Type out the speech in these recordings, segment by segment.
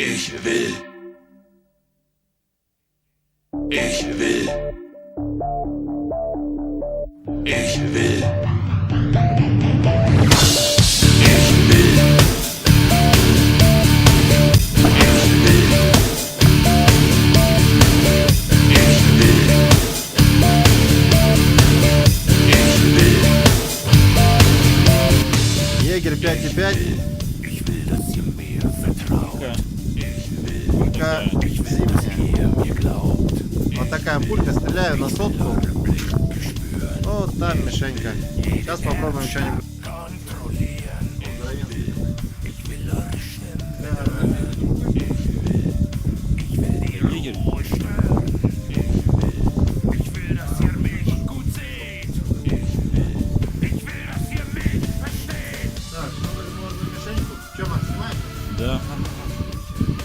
Ich will. Ich will. Ich will. Ich will. Егерь 5,5. Пулька зимняя. Вот такая пулька, стреляю на сотку. Вот там мишенька. Сейчас попробуем что-нибудь. Егерь. Так, ну возьму одну мишеньку. Че, Макс, снимаешь? Да.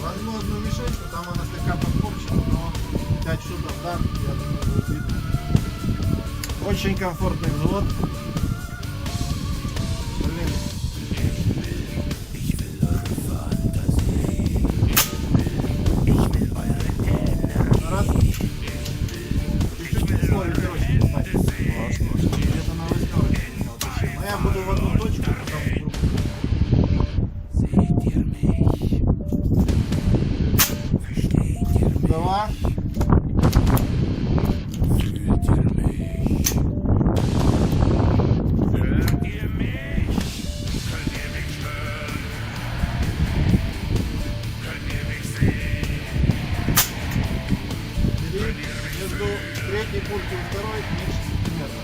Возьму одну мишеньку, там она слегка подпорчена, но 5 шутов дам, я думаю, будет видно. Очень комфортный взвод. Блин. Раз. Чуть-чуть присвоили, короче, где-то на 8. Но я буду в одну точку, потом в другую. Два. Между третьей пулькой и второй меньше сантиметра.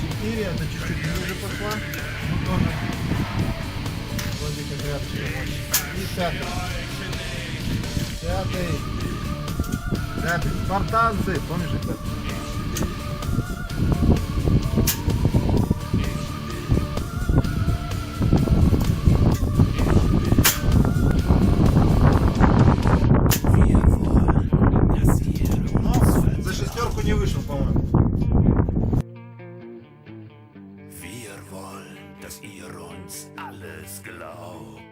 Четыре, это чуть-чуть ниже пошла, но тоже вроде как рядышком очень. И пятый. Пятый. Спартанцы, помнишь это? За шестерку не вышел, по-моему. Wir wollen, dass ihr uns alles glaubt.